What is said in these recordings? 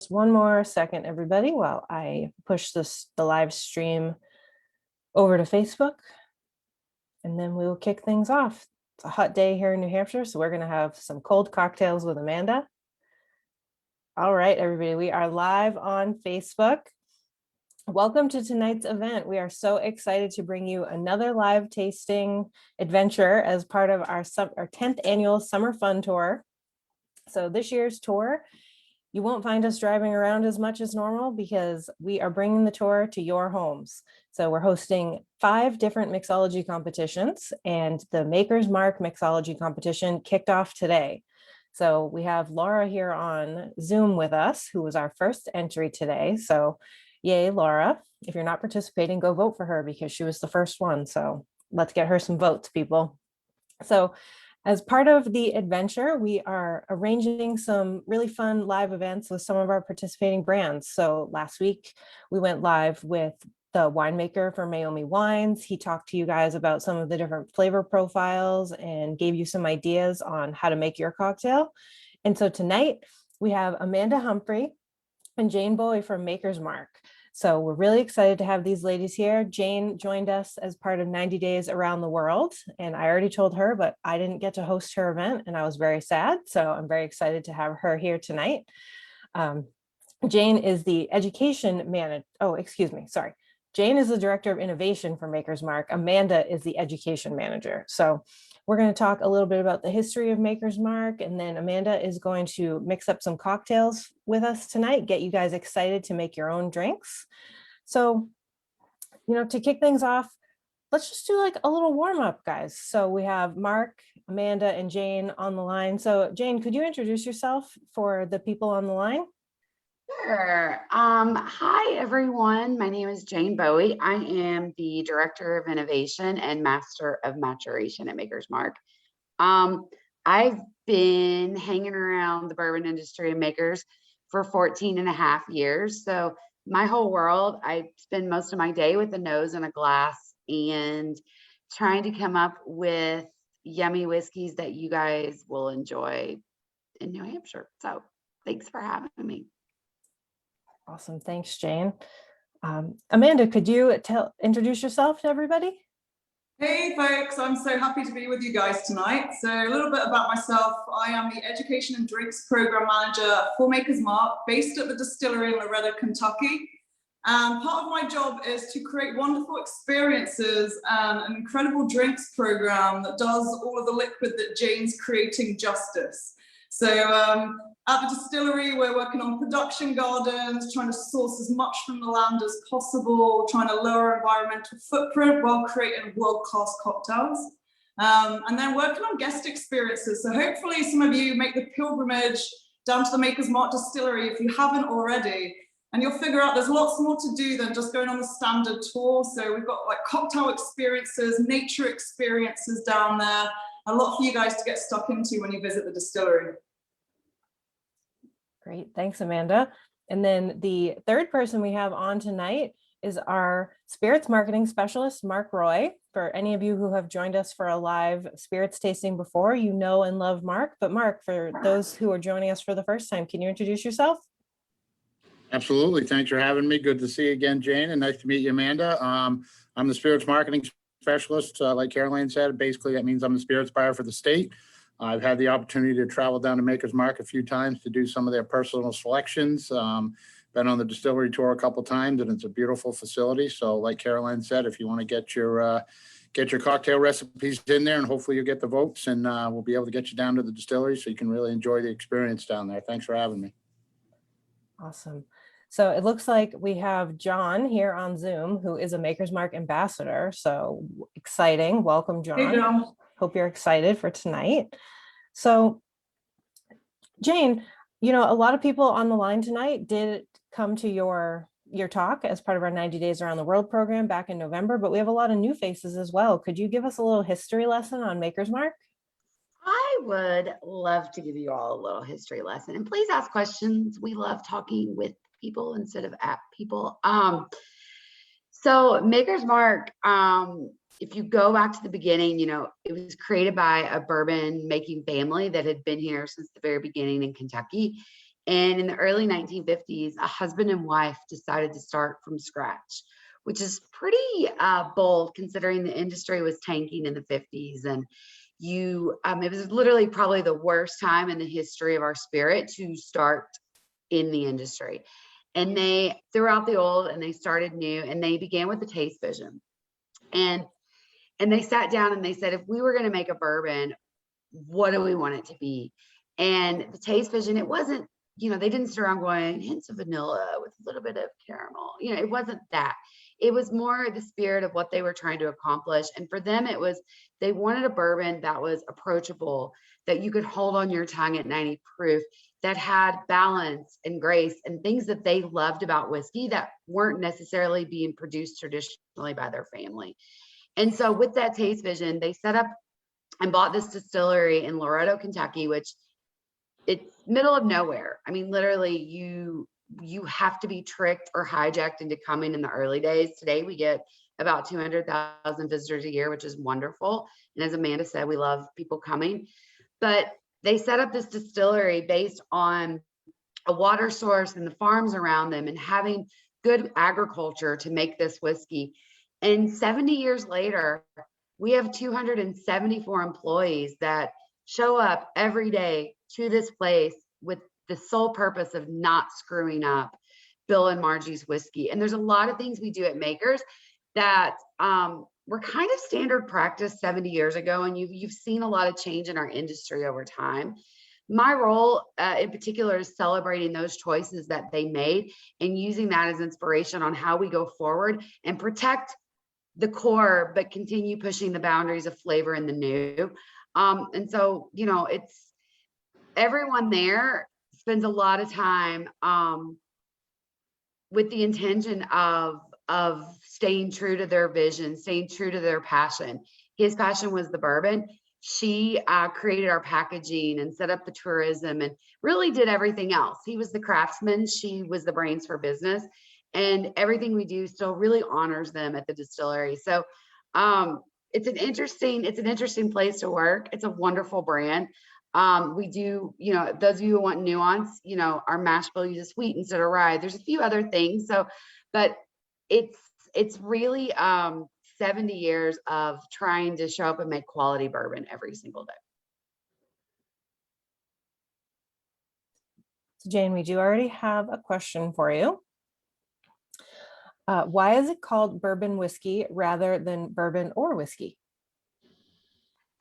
Just one more second, everybody, while I push the live stream over to Facebook, and then we will kick things off. It's a hot day here in New Hampshire, so we're going to have some cold cocktails with Amanda. All right, everybody, we are live on Facebook. Welcome to tonight's event. We are so excited to bring you another live tasting adventure as part of our 10th annual Summer Fun Tour. So this year's tour, you won't find us driving around as much as normal because we are bringing the tour to your homes. So we're hosting 5 different mixology competitions, and the Maker's Mark mixology competition kicked off today. So we have Laura here on Zoom with us, who was our first entry today. So yay, Laura. If you're not participating, go vote for her because she was the first one. So let's get her some votes, people. So as part of the adventure, we are arranging some really fun live events with some of our participating brands. So last week, we went live with the winemaker for Maomi Wines. He talked to you guys about some of the different flavor profiles and gave you some ideas on how to make your cocktail. And so tonight, we have Amanda Humphrey and Jane Bowie from Maker's Mark. So we're really excited to have these ladies here. Jane joined us as part of 90 Days Around the World, and I already told her, but I didn't get to host her event, and I was very sad. So I'm very excited to have her here tonight. Jane is the education manager. Oh, excuse me. Sorry. Jane is the director of innovation for Maker's Mark. Amanda is the education manager. So we're going to talk a little bit about the history of Maker's Mark, and then Amanda is going to mix up some cocktails with us tonight, get you guys excited to make your own drinks. So, to kick things off, let's just do like a little warm up, guys. So we have Mark, Amanda, and Jane on the line. So Jane, could you introduce yourself for the people on the line? Sure. Hi, everyone. My name is Jane Bowie. I am the Director of Innovation and Master of Maturation at Maker's Mark. I've been hanging around the bourbon industry and makers for 14 and a half years. So my whole world, I spend most of my day with a nose in a glass and trying to come up with yummy whiskeys that you guys will enjoy in New Hampshire. So thanks for having me. Awesome. Thanks, Jane. Amanda, could you introduce yourself to everybody? Hey folks, I'm so happy to be with you guys tonight. So a little bit about myself. I am the Education and Drinks Program Manager for Maker's Mark, based at the distillery in Loretto, Kentucky. And part of my job is to create wonderful experiences and an incredible drinks program that does all of the liquid that Jane's creating justice. So at the distillery, we're working on production gardens, trying to source as much from the land as possible, trying to lower environmental footprint while creating world-class cocktails. And then working on guest experiences. So hopefully some of you make the pilgrimage down to the Maker's Mark distillery if you haven't already. And you'll figure out there's lots more to do than just going on the standard tour. So we've got like cocktail experiences, nature experiences down there. A lot for you guys to get stuck into when you visit the distillery. Great, thanks, Amanda. And then the third person we have on tonight is our spirits marketing specialist, Mark Roy. For any of you who have joined us for a live spirits tasting before, you know and love Mark. But Mark, for those who are joining us for the first time, can you introduce yourself? Absolutely. Thanks for having me. Good to see you again, Jane, and nice to meet you, Amanda. I'm the spirits marketing specialist. Like Caroline said, basically that means I'm the spirits buyer for the state. I've had the opportunity to travel down to Maker's Mark a few times to do some of their personal selections. Been on the distillery tour a couple times, and it's a beautiful facility. So like Caroline said, if you want to get your cocktail recipes in there, and hopefully you'll get the votes, and we'll be able to get you down to the distillery so you can really enjoy the experience down there. Thanks for having me. Awesome. So it looks like we have John here on Zoom, who is a Maker's Mark ambassador. So exciting. Welcome, John. Hey, John. Hope you're excited for tonight. So Jane, a lot of people on the line tonight did come to your talk as part of our 90 Days Around the World program back in November, but we have a lot of new faces as well. Could you give us a little history lesson on Maker's Mark? I would love to give you all a little history lesson, and please ask questions. We love talking with people instead of at people. So Maker's Mark, if you go back to the beginning, it was created by a bourbon making family that had been here since the very beginning in Kentucky. And in the early 1950s, a husband and wife decided to start from scratch, which is pretty bold considering the industry was tanking in the 50s. And it was literally probably the worst time in the history of our spirit to start in the industry. And they threw out the old and they started new, and they began with the taste vision. And they sat down and they said, if we were going to make a bourbon, what do we want it to be? And the taste vision, it wasn't, they didn't sit around going hints of vanilla with a little bit of caramel. It wasn't that. It was more the spirit of what they were trying to accomplish. And for them, it was, they wanted a bourbon that was approachable, that you could hold on your tongue at 90 proof, that had balance and grace and things that they loved about whiskey that weren't necessarily being produced traditionally by their family. And so with that taste vision, they set up and bought this distillery in Loretto, Kentucky, which it's middle of nowhere. I mean, literally you have to be tricked or hijacked into coming in the early days. Today we get about 200,000 visitors a year, which is wonderful. And as Amanda said, we love people coming. But they set up this distillery based on a water source and the farms around them and having good agriculture to make this whiskey. And 70 years later, we have 274 employees that show up every day to this place with the sole purpose of not screwing up Bill and Margie's whiskey. And there's a lot of things we do at Makers that were kind of standard practice 70 years ago. And you've seen a lot of change in our industry over time. My role in particular is celebrating those choices that they made and using that as inspiration on how we go forward and protect the core, but continue pushing the boundaries of flavor and the new. And so, it's everyone there spends a lot of time with the intention of staying true to their vision, staying true to their passion. His passion was the bourbon. She created our packaging and set up the tourism and really did everything else. He was the craftsman. She was the brains for business. And everything we do still really honors them at the distillery. So it's an interesting place to work. It's a wonderful brand. We do, those of you who want nuance, our mash bill uses wheat instead of rye. There's a few other things. So, but it's really 70 years of trying to show up and make quality bourbon every single day. So Jane, we do already have a question for you. Why is it called bourbon whiskey rather than bourbon or whiskey?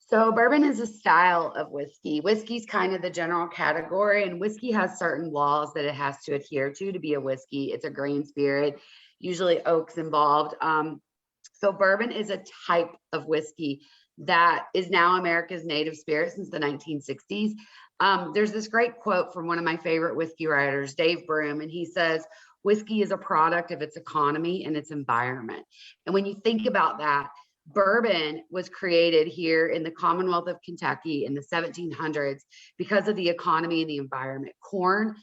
So bourbon is a style of whiskey. Whiskey's kind of the general category, and whiskey has certain laws that it has to adhere to be a whiskey. It's a grain spirit, usually oak's involved. So bourbon is a type of whiskey that is now America's native spirit since the 1960s. There's this great quote from one of my favorite whiskey writers, Dave Broom, and he says, whiskey is a product of its economy and its environment. And when you think about that, bourbon was created here in the Commonwealth of Kentucky in the 1700s because of the economy and the environment. Corn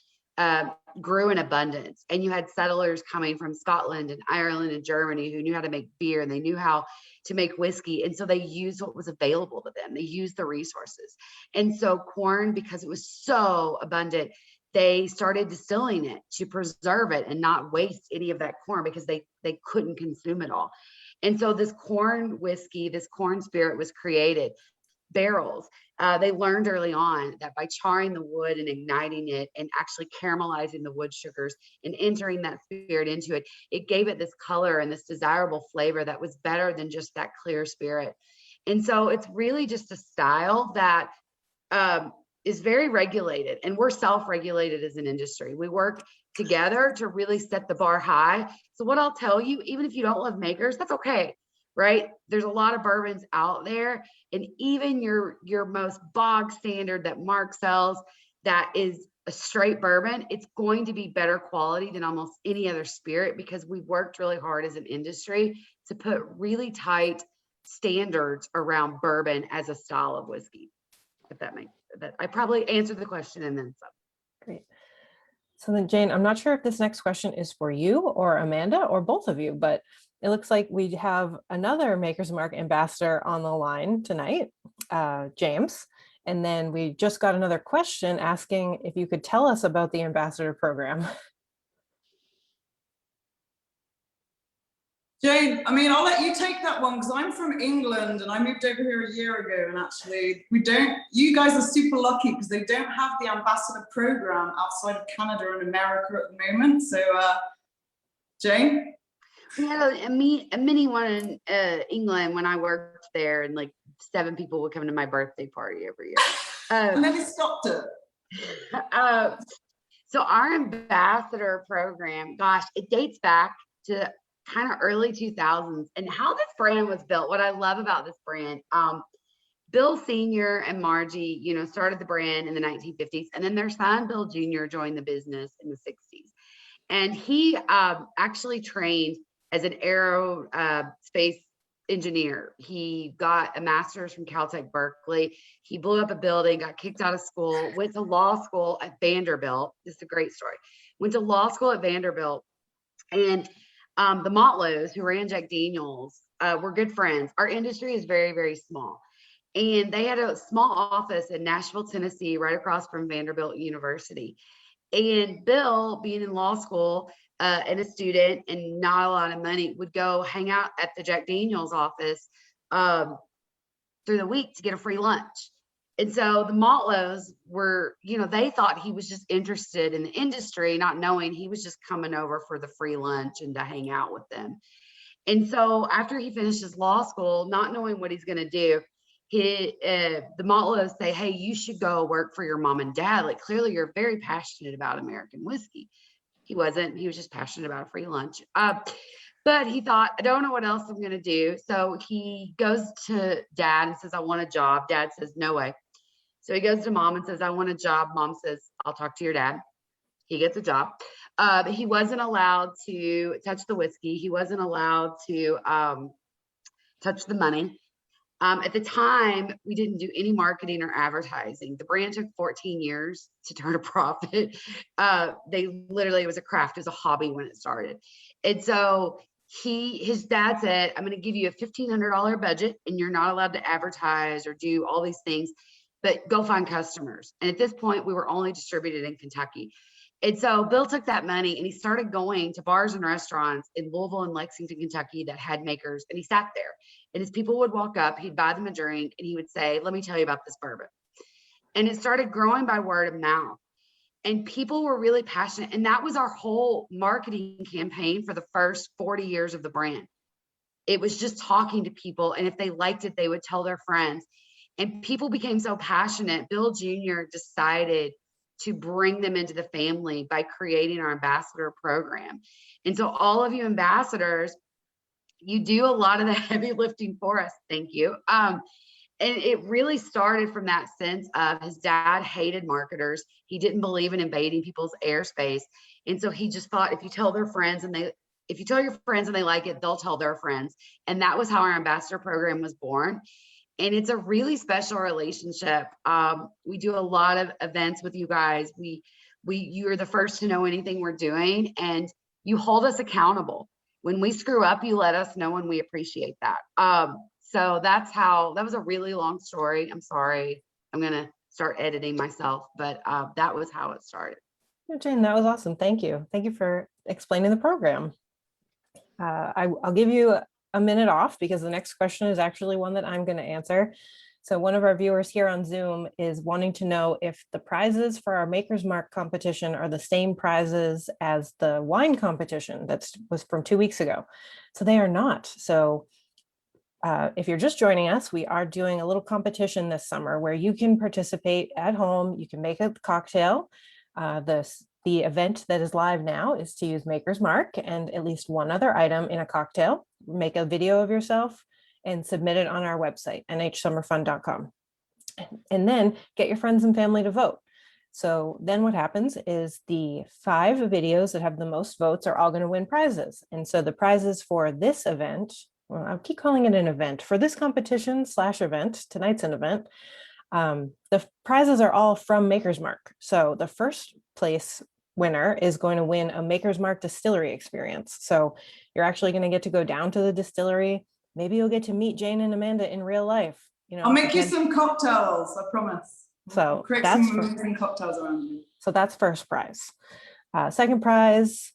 grew in abundance, and you had settlers coming from Scotland and Ireland and Germany who knew how to make beer, and they knew how to make whiskey. And so they used what was available to them. They used the resources. And so corn, because it was so abundant, they started distilling it to preserve it and not waste any of that corn because they couldn't consume it all. And so this corn whiskey, this corn spirit was created. Barrels, they learned early on that by charring the wood and igniting it and actually caramelizing the wood sugars and entering that spirit into it, it gave it this color and this desirable flavor that was better than just that clear spirit. And so it's really just a style that is very regulated, and we're self-regulated as an industry. We work together to really set the bar high. So what I'll tell you, even if you don't love Makers, that's okay, right? There's a lot of bourbons out there, and even your most bog standard that Mark sells, that is a straight bourbon, it's going to be better quality than almost any other spirit because we worked really hard as an industry to put really tight standards around bourbon as a style of whiskey. If that makes that, I probably answered the question and then some. Great. So then Jane, I'm not sure if this next question is for you or Amanda or both of you, but it looks like we have another Maker's Mark ambassador on the line tonight, James. And then we just got another question asking if you could tell us about the ambassador program. Jane, I mean, I'll let you take that one because I'm from England and I moved over here a year ago, and actually you guys are super lucky because they don't have the ambassador program outside of Canada and America at the moment. So, Jane? We had a mini one in England when I worked there, and like 7 people would come to my birthday party every year. And then he stopped it. So our ambassador program, gosh, it dates back to kind of early 2000s, and how this brand was built. What I love about this brand, Bill Sr. and Margie, started the brand in the 1950s, and then their son, Bill Jr., joined the business in the 60s. And he actually trained as an aerospace engineer. He got a master's from Caltech Berkeley. He blew up a building, got kicked out of school, went to law school at Vanderbilt. This is a great story. Went to law school at Vanderbilt, and the Motlows, who ran Jack Daniels, were good friends. Our industry is very, very small. And they had a small office in Nashville, Tennessee, right across from Vanderbilt University. And Bill, being in law school and a student and not a lot of money, would go hang out at the Jack Daniels office through the week to get a free lunch. And so the Motlows were, they thought he was just interested in the industry, not knowing he was just coming over for the free lunch and to hang out with them. And so after he finishes law school, not knowing what he's going to do, the Motlows say, hey, you should go work for your mom and dad. Like, clearly you're very passionate about American whiskey. He wasn't. He was just passionate about a free lunch. But he thought, I don't know what else I'm going to do. So he goes to dad and says, I want a job. Dad says, no way. So he goes to mom and says, I want a job. Mom says, I'll talk to your dad. He gets a job. But he wasn't allowed to touch the whiskey. He wasn't allowed to touch the money. At the time, we didn't do any marketing or advertising. The brand took 14 years to turn a profit. It was a craft, it was a hobby when it started. And so his dad said, I'm going to give you a $1,500 budget, and you're not allowed to advertise or do all these things, but go find customers. And at this point, we were only distributed in Kentucky. And so Bill took that money and he started going to bars and restaurants in Louisville and Lexington, Kentucky that had makers. And he sat there, and as people would walk up, he'd buy them a drink and he would say, let me tell you about this bourbon. And it started growing by word of mouth. And people were really passionate. And that was our whole marketing campaign for the first 40 years of the brand. It was just talking to people. And if they liked it, they would tell their friends. And people became so passionate. Bill Jr. decided to bring them into the family by creating our ambassador program. And so all of you ambassadors, you do a lot of the heavy lifting for us. Thank you. And it really started from that sense of his dad hated marketers. He didn't believe in invading people's airspace. And so he just thought, if you tell your friends and they like it, they'll tell their friends. And that was how our ambassador program was born. And it's a really special relationship. We do a lot of events with you guys. You're the first to know anything we're doing, and you hold us accountable. When we screw up, you let us know, and we appreciate that. So that was a really long story. I'm sorry. I'm going to start editing myself, but that was how it started. Jane, that was awesome. Thank you. Thank you for explaining the program. I'll give you a minute off because the next question is actually one that I'm going to answer. So one of our viewers here on Zoom is wanting to know if the prizes for our Maker's Mark competition are the same prizes as the wine competition that was from 2 weeks ago. So they are not. So if you're just joining us, we are doing a little competition this summer where you can participate at home. You can make a cocktail. The event that is live now is to use Maker's Mark and at least one other item in a cocktail. Make a video of yourself and submit it on our website, nhsummerfun.com. And then get your friends and family to vote. So then what happens is the 5 videos that have the most votes are all going to win prizes. And so the prizes for this event, well, I'll keep calling it an event, for this competition / event, tonight's an event, the prizes are all from Maker's Mark. So the first place winner is going to win a Maker's Mark distillery experience. So you're actually going to get to go down to the distillery. Maybe you'll get to meet Jane and Amanda in real life. you know, I'll make you again, some cocktails, I promise. So I'll create that's some amazing cocktails around you. so that's first prize. Second prize,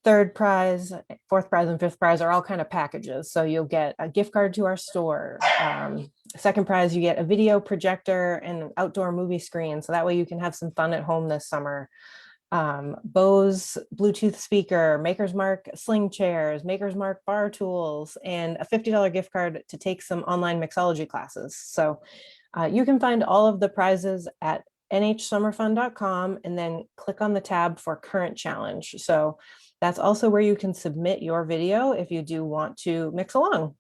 third prize, fourth prize, and fifth prize are all kind of packages. So you'll get a gift card to our store. Second prize, you get a video projector and an outdoor movie screen. So that way you can have some fun at home this summer. Bose Bluetooth speaker, Maker's Mark sling chairs, Maker's Mark bar tools, and a $50 gift card to take some online mixology classes. So you can find all of the prizes at nhsummerfun.com and then click on the tab for current challenge. So that's also where you can submit your video if you do want to mix along.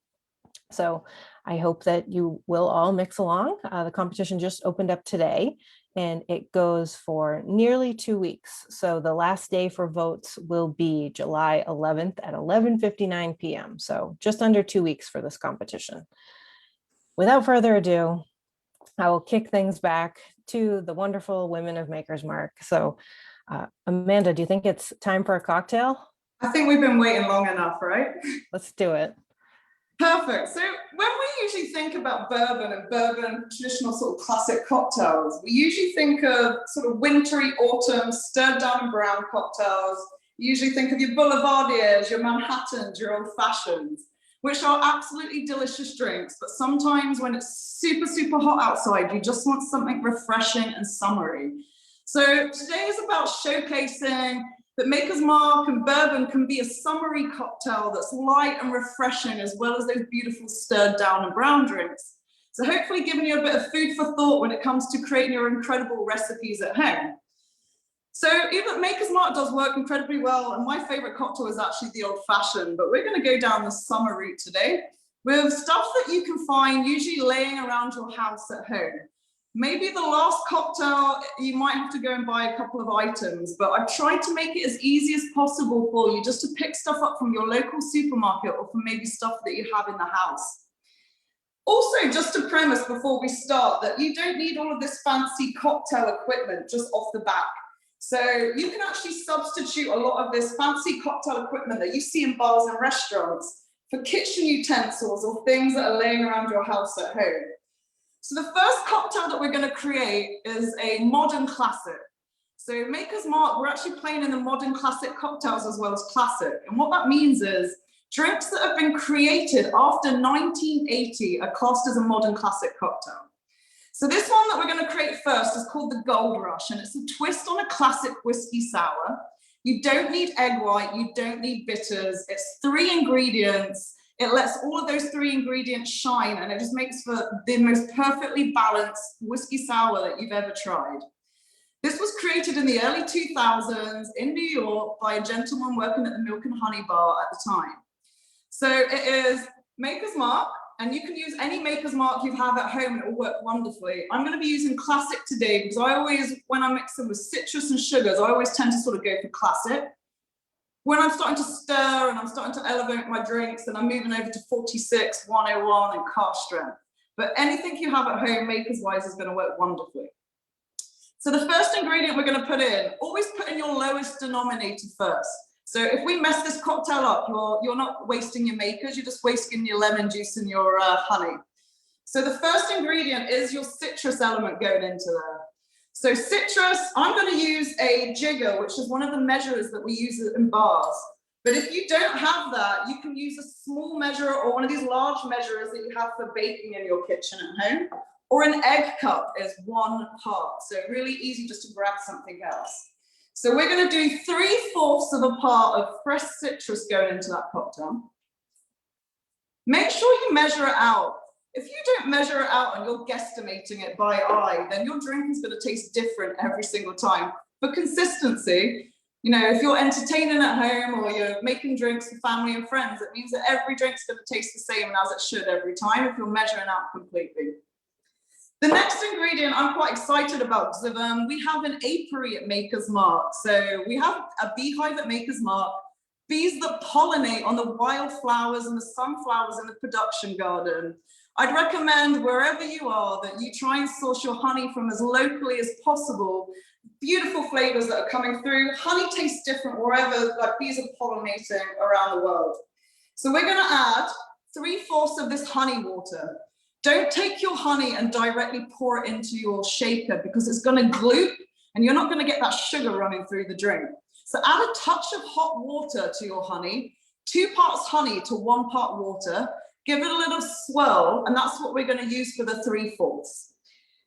So I hope that you will all mix along. The competition just opened up today and it goes for nearly 2 weeks. So the last day for votes will be July 11th at 11:59 p.m. So just under 2 weeks for this competition. Without further ado, I will kick things back to the wonderful women of Maker's Mark. So Amanda, do you think it's time for a cocktail? I think we've been waiting long enough, right? Let's do it. Perfect. So when we usually think about bourbon and bourbon traditional sort of classic cocktails, we usually think of sort of wintry autumn, stirred down and brown cocktails. You usually think of your Boulevardiers, your Manhattans, your old fashions, which are absolutely delicious drinks. But sometimes when it's super, super hot outside, you just want something refreshing and summery. So today is about showcasing that Maker's Mark and bourbon can be a summery cocktail that's light and refreshing, as well as those beautiful stirred down and brown drinks. So hopefully giving you a bit of food for thought when it comes to creating your incredible recipes at home. So even Maker's Mark does work incredibly well, and my favorite cocktail is actually the old fashioned, but we're going to go down the summer route today with stuff that you can find usually laying around your house at home. Maybe the last cocktail, you might have to go and buy a couple of items, but I've tried to make it as easy as possible for you just to pick stuff up from your local supermarket or from maybe stuff that you have in the house. Also, just to premise before we start that you don't need all of this fancy cocktail equipment just off the bat. So you can actually substitute a lot of this fancy cocktail equipment that you see in bars and restaurants for kitchen utensils or things that are laying around your house at home. So the first cocktail that we're going to create is a modern classic. So Maker's Mark, we're actually playing in the modern classic cocktails as well as classic. And what that means is drinks that have been created after 1980 are classed as a modern classic cocktail. So this one that we're going to create first is called the Gold Rush, and it's a twist on a classic whiskey sour. You don't need egg white, you don't need bitters. It's 3 ingredients. It lets all of those 3 ingredients shine, and it just makes for the most perfectly balanced whiskey sour that you've ever tried. This was created in the early 2000s in New York by a gentleman working at the Milk and Honey Bar at the time. So it is Maker's Mark, and you can use any Maker's Mark you have at home and it will work wonderfully. I'm going to be using classic today because I always, when I mix them with citrus and sugars, I always tend to sort of go for classic. When I'm starting to stir and I'm starting to elevate my drinks, then I'm moving over to 46, 101 and cask strength. But anything you have at home, Maker's wise, is going to work wonderfully. So the first ingredient we're going to put in, always put in your lowest denominator first. So if we mess this cocktail up, you're not wasting your makers, you're just wasting your lemon juice and your honey. So the first ingredient is your citrus element going into there. So citrus, I'm going to use a jigger, which is one of the measures that we use in bars. But if you don't have that, you can use a small measure or one of these large measurers that you have for baking in your kitchen at home. Or an egg cup is 1 part. So really easy just to grab something else. So we're going to do 3/4 of a part of fresh citrus going into that cocktail. Make sure you measure it out. If you don't measure it out and you're guesstimating it by eye, then your drink is going to taste different every single time. For consistency, you know, if you're entertaining at home or you're making drinks for family and friends, it means that every drink's going to taste the same as it should every time if you're measuring out completely. The next ingredient I'm quite excited about because we have an apiary at Maker's Mark. So we have a beehive at Maker's Mark, bees that pollinate on the wildflowers and the sunflowers in the production garden. I'd recommend wherever you are that you try and source your honey from as locally as possible. Beautiful flavors that are coming through. Honey tastes different wherever like bees are pollinating around the world. So we're going to add 3/4 of this honey water. Don't take your honey and directly pour it into your shaker because it's going to gloop and you're not going to get that sugar running through the drink. So add a touch of hot water to your honey, 2 parts honey to 1 part water, give it a little swirl, and that's what we're going to use for the 3/4.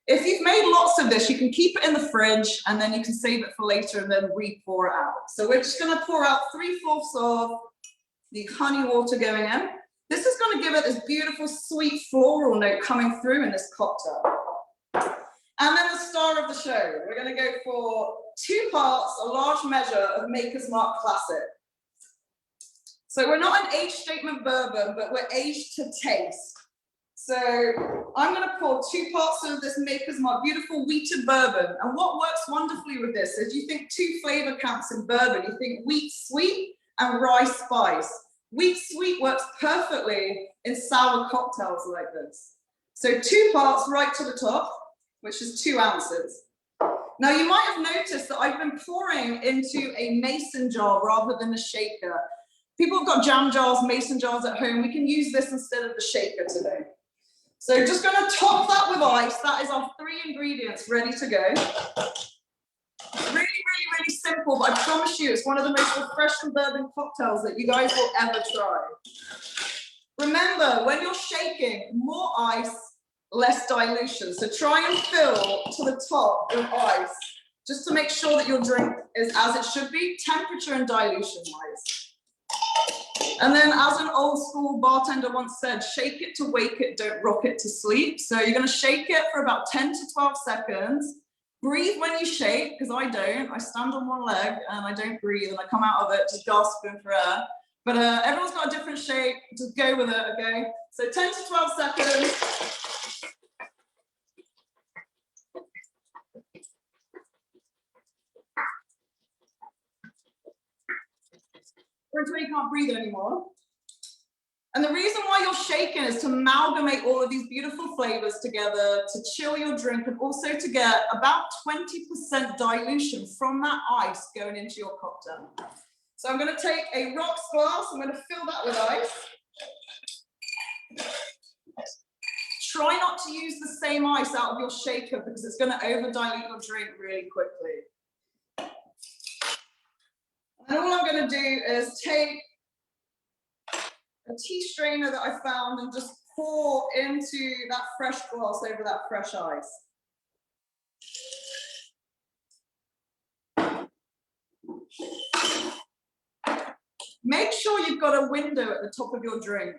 If you've made lots of this, you can keep it in the fridge and then you can save it for later and then re-pour it out. So we're just going to pour out 3/4 of the honey water going in. This is going to give it this beautiful, sweet floral note coming through in this cocktail. And then the star of the show, we're going to go for 2 parts, a large measure of Maker's Mark Classic. So we're not an age statement bourbon, but we're aged to taste. So I'm going to pour 2 parts of this Maker's Mark beautiful wheated bourbon. And what works wonderfully with this is you think 2 flavor counts in bourbon. You think wheat sweet and rye spice. Wheat sweet works perfectly in sour cocktails like this. So 2 parts right to the top, which is 2 ounces. Now you might have noticed that I've been pouring into a mason jar rather than a shaker. People have got jam jars, mason jars at home. We can use this instead of the shaker today. So just going to top that with ice. That is our 3 ingredients ready to go. Really simple, but I promise you it's one of the most refreshing bourbon cocktails that you guys will ever try. Remember, when you're shaking, more ice, less dilution. So try and fill to the top with ice, just to make sure that your drink is as it should be, temperature and dilution wise. And then as an old school bartender once said, shake it to wake it, don't rock it to sleep. So you're going to shake it for about 10 to 12 seconds. Breathe when you shake, because I don't. I stand on one leg and I don't breathe and I come out of it just gasping for air. But everyone's got a different shake. Just go with it, okay? So 10 to 12 seconds. Or until you can't breathe anymore. And the reason why you're shaking is to amalgamate all of these beautiful flavors together, to chill your drink, and also to get about 20% dilution from that ice going into your cocktail. So I'm going to take a rocks glass, I'm going to fill that with ice. Try not to use the same ice out of your shaker because it's going to over dilute your drink really quickly. And all I'm going to do is take a tea strainer that I found and just pour into that fresh glass over that fresh ice. Make sure you've got a window at the top of your drink.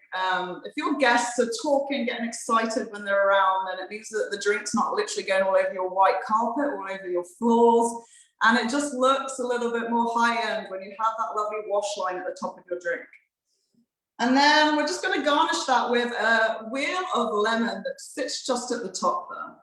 If your guests are talking, getting excited when they're around, then it means that the drink's not literally going all over your white carpet, all over your floors. And it just looks a little bit more high-end when you have that lovely wash line at the top of your drink. And then we're just going to garnish that with a wheel of lemon that sits just at the top there.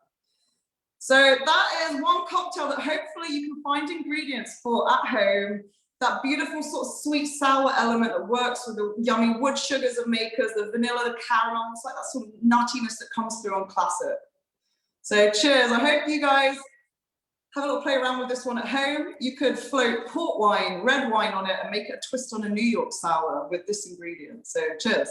So that is one cocktail that hopefully you can find ingredients for at home. That beautiful sort of sweet sour element that works with the yummy wood sugars of Makers, the vanilla, the caramel, it's like that sort of nuttiness that comes through on Classic. So cheers. I hope you guys have a little play around with this one at home. You could float port wine, red wine on it and make it a twist on a New York sour with this ingredient. So cheers.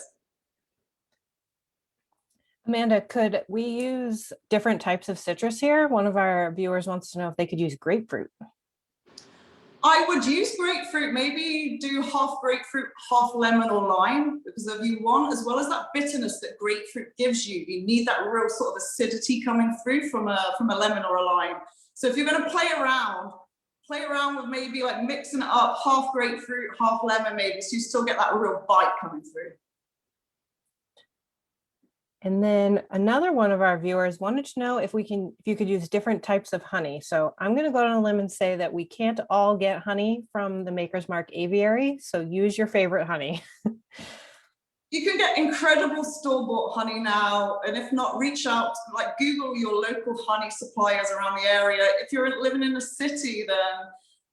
Amanda, could we use different types of citrus here? One of our viewers wants to know if they could use grapefruit. I would use grapefruit, maybe do half grapefruit, half lemon or lime, because if you want, as well as that bitterness that grapefruit gives you, you need that real sort of acidity coming through from a lemon or a lime. So if you're going to play around with maybe like mixing it up, half grapefruit, half lemon maybe, so you still get that real bite coming through. And then another one of our viewers wanted to know if you could use different types of honey. So I'm going to go on a limb and say that we can't all get honey from the Maker's Mark Aviary. So use your favorite honey. You can get incredible store-bought honey now, and if not, reach out, like Google your local honey suppliers around the area. If you're living in a city, then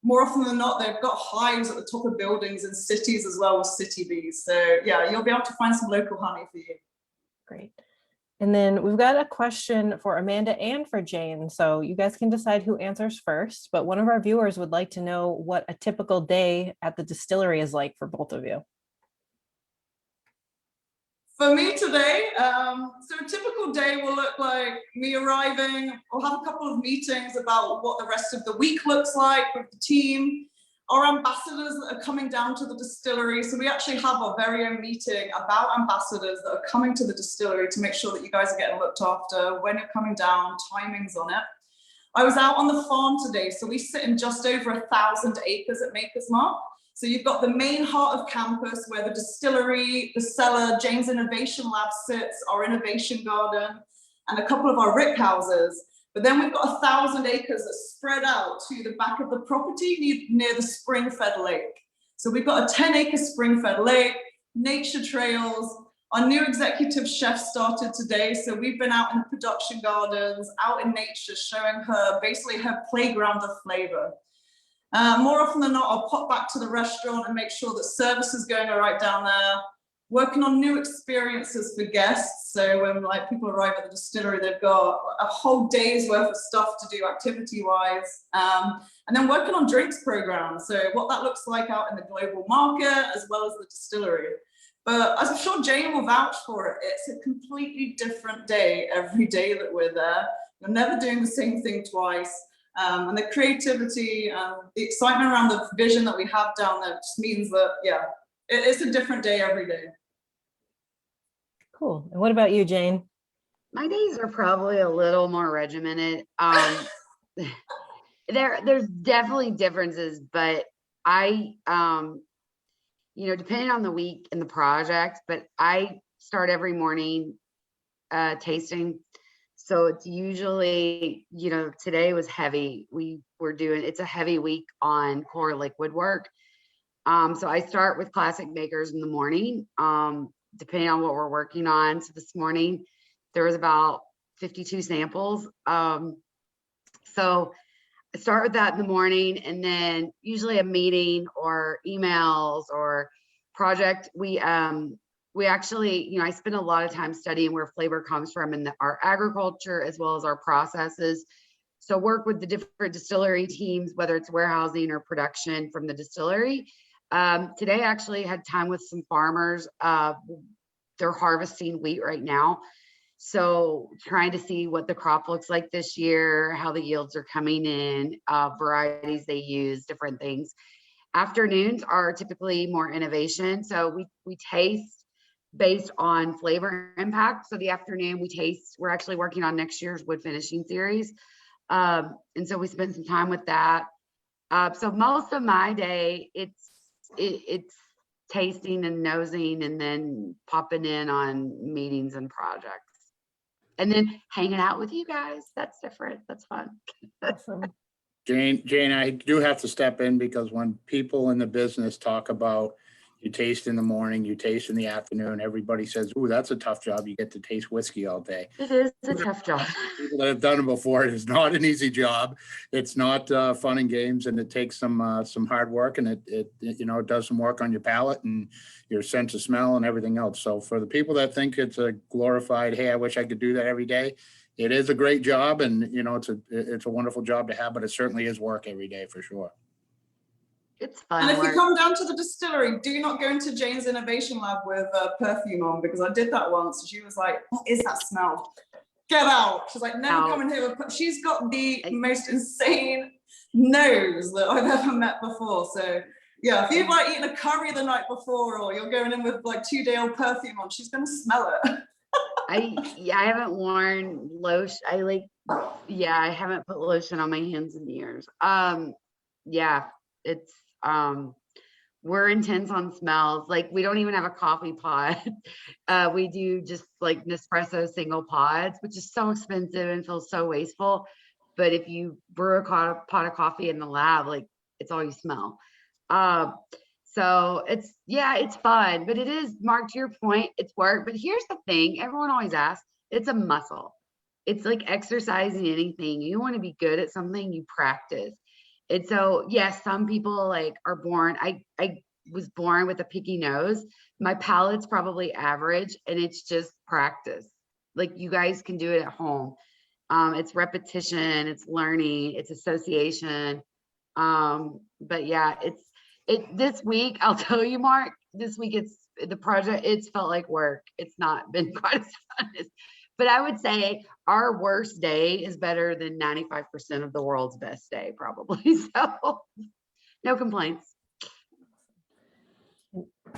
more often than not, they've got hives at the top of buildings in cities as well with city bees. So yeah, you'll be able to find some local honey for you. Great. And then we've got a question for Amanda and for Jane. So you guys can decide who answers first, but one of our viewers would like to know what a typical day at the distillery is like for both of you. For me today, so a typical day will look like me arriving. I'll have a couple of meetings about what the rest of the week looks like with the team. Our ambassadors that are coming down to the distillery. So we actually have our very own meeting about ambassadors that are coming to the distillery to make sure that you guys are getting looked after, when you're coming down, timings on it. I was out on the farm today. So we sit in just over 1,000 acres at Maker's Mark. So you've got the main heart of campus where the distillery, the cellar, Jane's Innovation Lab sits, our innovation garden, and a couple of our rick houses. But then we've got 1,000 acres that's spread out to the back of the property near the spring-fed lake. So we've got a 10-acre spring-fed lake, nature trails. Our new executive chef started today. So we've been out in the production gardens, out in nature, showing her basically her playground of flavor. More often than not, I'll pop back to the restaurant and make sure that service is going all right down there. Working on new experiences for guests. So when like people arrive at the distillery, they've got a whole day's worth of stuff to do activity-wise. And then working on drinks programs. So what that looks like out in the global market as well as the distillery. But as I'm sure Jane will vouch for it, it's a completely different day every day that we're there. You're never doing the same thing twice. And the creativity, the excitement around the vision that we have down there just means that, yeah, it's a different day every day. Cool. And what about you, Jane? My days are probably a little more regimented. There's definitely differences, but I, you know, depending on the week and the project, but I start every morning tasting. So it's usually, you know, today was heavy. It's a heavy week on core liquid work. So I start with classic makers in the morning, depending on what we're working on. So this morning there was about 52 samples. So I start with that in the morning, and then usually a meeting or emails or project. We actually, you know, I spend a lot of time studying where flavor comes from in our agriculture as well as our processes. So work with the different distillery teams, whether it's warehousing or production from the distillery. Today I actually had time with some farmers. They're harvesting wheat right now. So trying to see what the crop looks like this year, how the yields are coming in, varieties they use, different things. Afternoons are typically more innovation. So we taste based on flavor impact. So the afternoon we taste, we're actually working on next year's wood finishing series. And so we spent some time with that. So most of my day, it's tasting and nosing and then popping in on meetings and projects. And then hanging out with you guys. That's different. That's fun. Awesome. Jane, I do have to step in because when people in the business talk about you taste in the morning, you taste in the afternoon, everybody says, "Ooh, that's a tough job. You get to taste whiskey all day." It is a tough job. People that have done it before, it is not an easy job. It's not fun and games, and it takes some hard work, and it you know, it does some work on your palate and your sense of smell and everything else. So for the people that think it's a glorified, hey, I wish I could do that every day, it is a great job, and you know, it's a wonderful job to have, but it certainly is work every day for sure. It's fun. And if you come down to the distillery, do not go into Jane's Innovation Lab with perfume on, because I did that once. She was like, "What is that smell? Get out." She's like, "Never come in here with." She's got the most insane nose that I've ever met before. So yeah, if you've like eaten a curry the night before, or you're going in with like 2-day-old perfume on, she's gonna smell it. I haven't worn lotion. I haven't put lotion on my hands in years. Yeah, it's we're intense on smells. Like we don't even have a coffee pod. We do just like Nespresso single pods, which is so expensive and feels so wasteful. But if you brew a pot of coffee in the lab, like it's all you smell. So it's fun, but it is, Mark, to your point, it's work. But here's the thing, everyone always asks, it's a muscle. It's like exercising anything. You want to be good at something, you practice. And so, yes, some people like are born, I was born with a picky nose. My palate's probably average, and it's just practice. Like you guys can do it at home. It's repetition, it's learning, it's association. But yeah, this week, I'll tell you, Mark, this week the project, it's felt like work. It's not been quite as fun as, but I would say our worst day is better than 95% of the world's best day, probably. So no complaints.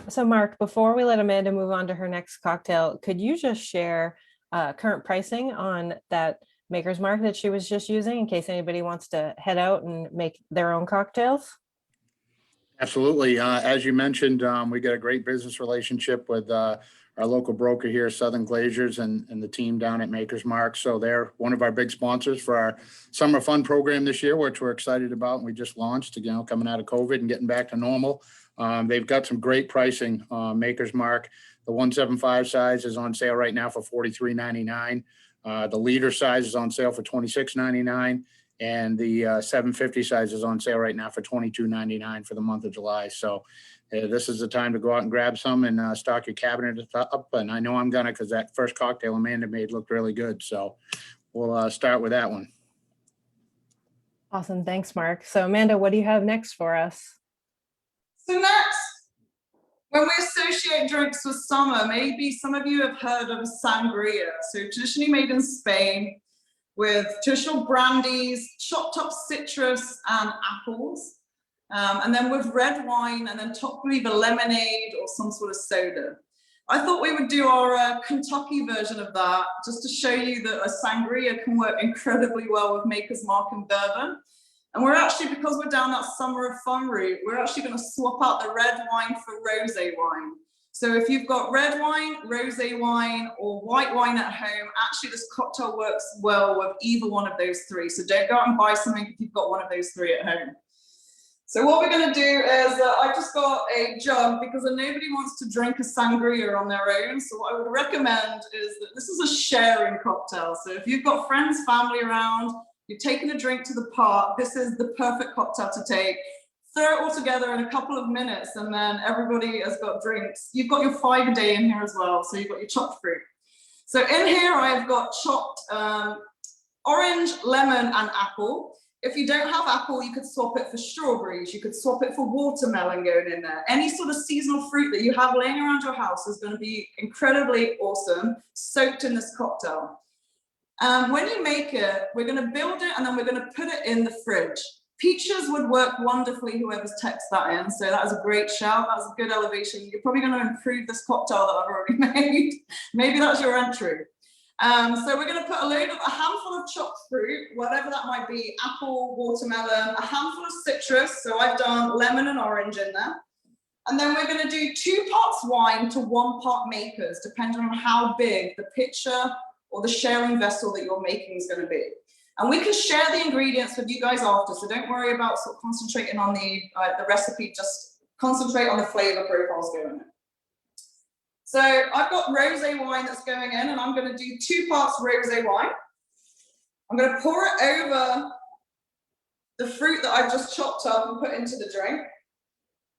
So Mark, before we let Amanda move on to her next cocktail, could you just share current pricing on that Maker's Mark that she was just using in case anybody wants to head out and make their own cocktails? Absolutely. As you mentioned, we got a great business relationship with our local broker here, Southern Glaziers, and the team down at Maker's Mark. So they're one of our big sponsors for our summer fun program this year, which we're excited about. And we just launched, coming out of COVID and getting back to normal. They've got some great pricing. Maker's Mark, the 175 size is on sale right now for $43.99. The liter size is on sale for $26.99. And the 750 size is on sale right now for $22.99 for the month of July. So this is the time to go out and grab some and stock your cabinet up. And I know I'm gonna, because that first cocktail Amanda made looked really good. So we'll start with that one. Awesome. Thanks, Mark. So Amanda, what do you have next for us? So next, when we associate drinks with summer, maybe some of you have heard of sangria. So traditionally made in Spain, with traditional brandies, chopped up citrus and apples, and then with red wine, and then topped with either lemonade or some sort of soda. I thought we would do our Kentucky version of that, just to show you that a sangria can work incredibly well with Maker's Mark and bourbon. And we're actually, because we're down that summer of fun route, we're actually going to swap out the red wine for rosé wine. So if you've got red wine, rosé wine, or white wine at home, actually this cocktail works well with either one of those three. So don't go out and buy something if you've got one of those three at home. So what we're going to do is I've just got a jug because nobody wants to drink a sangria on their own. So what I would recommend is that this is a sharing cocktail. So if you've got friends, family around, you're taking a drink to the park, this is the perfect cocktail to take. Throw it all together in a couple of minutes and then everybody has got drinks. You've got your 5 a day in here as well. So you've got your chopped fruit. So in here I've got chopped orange, lemon and apple. If you don't have apple, you could swap it for strawberries. You could swap it for watermelon going in there. Any sort of seasonal fruit that you have laying around your house is going to be incredibly awesome, soaked in this cocktail. When you make it, we're going to build it and then we're going to put it in the fridge. Peaches would work wonderfly, whoever's texted that in. So that was a great shout. That was a good elevation. You're probably going to improve this cocktail that I've already made. Maybe that's your entry. So we're going to put a handful of chopped fruit, whatever that might be, apple, watermelon, a handful of citrus. So I've done lemon and orange in there. And then we're going to do 2 parts wine to 1 part Makers, depending on how big the pitcher or the sharing vessel that you're making is going to be. And we can share the ingredients with you guys after, so don't worry about sort of concentrating on the recipe, just concentrate on the flavor profiles going in. So I've got rosé wine that's going in, and I'm going to do 2 parts rosé wine. I'm going to pour it over the fruit that I've just chopped up and put into the drink.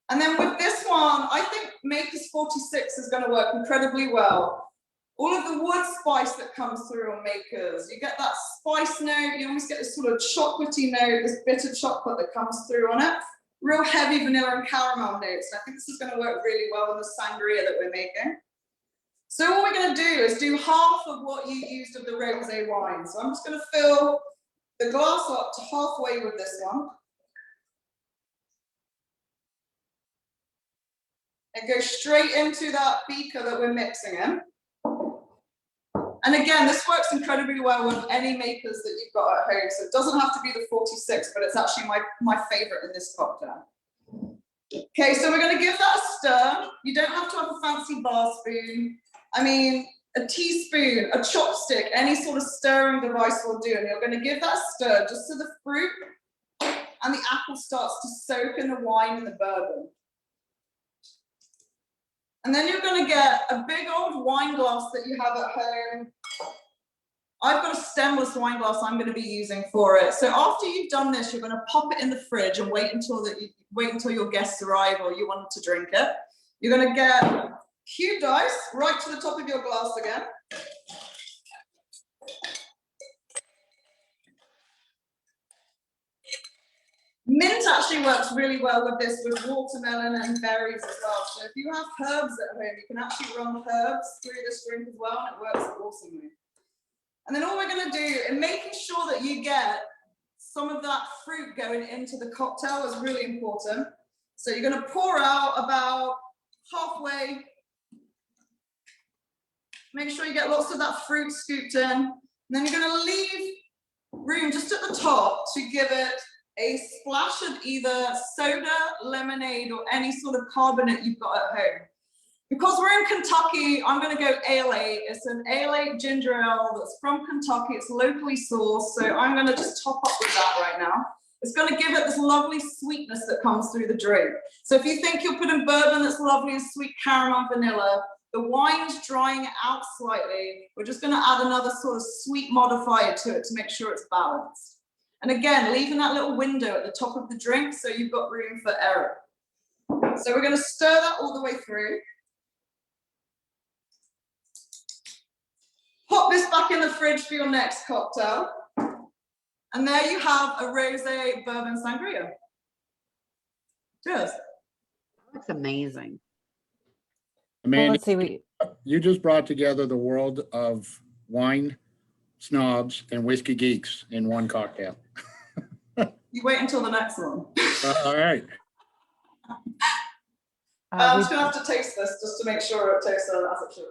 And then with this one, I think Maker's 46 is going to work incredibly well. All of the wood spice that comes through on Makers, you get that spice note, you almost get this sort of chocolatey note, this bitter chocolate that comes through on it. Real heavy vanilla and caramel notes. I think this is going to work really well in the sangria that we're making. So what we're going to do is do half of what you used of the rosé wine. So I'm just going to fill the glass up to halfway with this one. And go straight into that beaker that we're mixing in. And again, this works incredibly well with any Makers that you've got at home. So it doesn't have to be the 46, but it's actually my favorite in this cocktail. Okay, so we're going to give that a stir. You don't have to have a fancy bar spoon. I mean, a teaspoon, a chopstick, any sort of stirring device will do. And you're going to give that a stir just so the fruit and the apple starts to soak in the wine and the bourbon. And then you're going to get a big old wine glass that you have at home. I've got a stemless wine glass I'm going to be using for it. So after you've done this, you're going to pop it in the fridge and wait until your guests arrive or you want to drink it. You're going to get cubed ice right to the top of your glass again. Mint actually works really well with this, with watermelon and berries as well. So if you have herbs at home, you can actually run herbs through this drink as well, and it works awesomely. And then all we're going to do, and making sure that you get some of that fruit going into the cocktail is really important. So you're going to pour out about halfway. Make sure you get lots of that fruit scooped in. And then you're going to leave room just at the top to give it a splash of either soda, lemonade, or any sort of carbonate you've got at home. Because we're in Kentucky, I'm going to go ale-8. It's an ale-8 ginger ale that's from Kentucky. It's locally sourced, so I'm going to just top up with that right now. It's going to give it this lovely sweetness that comes through the drink. So if you think you'll put in bourbon that's lovely and sweet caramel vanilla, the wine's drying it out slightly. We're just going to add another sort of sweet modifier to it to make sure it's balanced. And again, leaving that little window at the top of the drink so you've got room for error. So we're going to stir that all the way through. Pop this back in the fridge for your next cocktail. And there you have a rosé bourbon sangria. Cheers. Looks amazing. Well, Amanda, let's see. you just brought together the world of wine snobs and whiskey geeks in one cocktail. You wait until the next one. All right. I'm just going to have to taste this just to make sure it tastes as it should.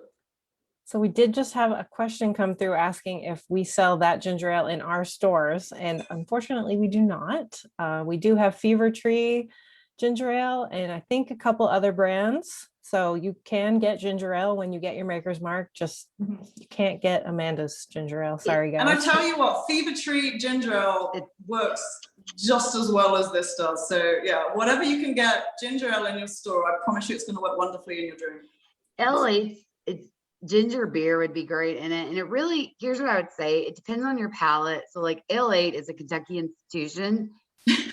So we did just have a question come through asking if we sell that ginger ale in our stores, and unfortunately we do not. We do have Fever Tree ginger ale and I think a couple other brands. So you can get ginger ale when you get your Maker's Mark, just you can't get Amanda's ginger ale. Sorry, guys. And I tell you what, Fever Tree ginger ale, it works just as well as this does. So yeah, whatever you can get ginger ale in your store, I promise you it's going to work wonderfully in your drink. Ale-8, it's ginger beer would be great in it. And it really, here's what I would say, it depends on your palate. So like Ale-8 is a Kentucky institution.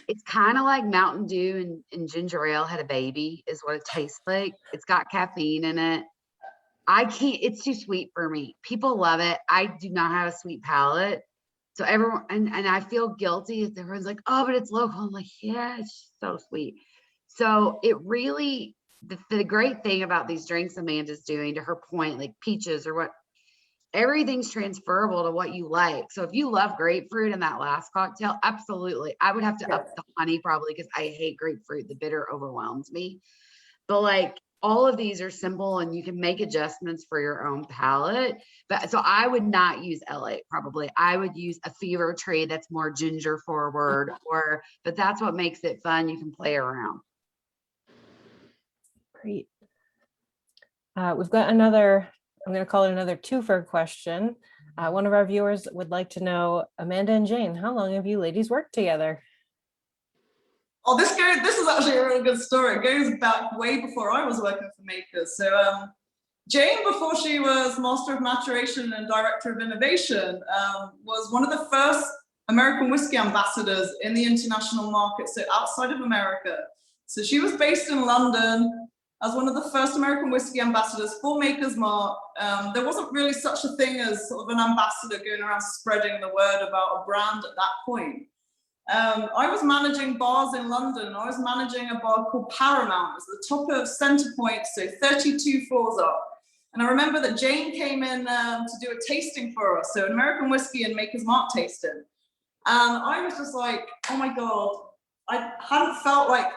It's kind of like Mountain Dew and ginger ale had a baby is what it tastes like. It's got caffeine in it. I can't, it's too sweet for me. People love it. I do not have a sweet palate. So everyone, and I feel guilty if everyone's like, oh, but it's local. I'm like, yeah, it's so sweet. So it really, the great thing about these drinks Amanda's doing, to her point, like peaches or what, everything's transferable to what you like. So if you love grapefruit in that last cocktail, absolutely. I would have to up the honey probably because I hate grapefruit. The bitter overwhelms me. But like all of these are simple and you can make adjustments for your own palate. But so I would not use Ale-8 probably. I would use a Fever Tree that's more ginger forward, but that's what makes it fun. You can play around. Great. We've got another, I'm going to call it another twofer question. One of our viewers would like to know, Amanda and Jane, how long have you ladies worked together? Oh, this is actually a really good story. It goes back way before I was working for Makers. So Jane, before she was Master of Maturation and Director of Innovation, was one of the first American whiskey ambassadors in the international market, so outside of America. So she was based in London as one of the first American whiskey ambassadors for Maker's Mark. There wasn't really such a thing as sort of an ambassador going around spreading the word about a brand at that point. I was managing bars in London. I was managing a bar called Paramount. It was the top of Centre Point, so 32 floors up. And I remember that Jane came in to do a tasting for us, so an American whiskey and Maker's Mark tasting. And I was just like, oh my God, I hadn't felt like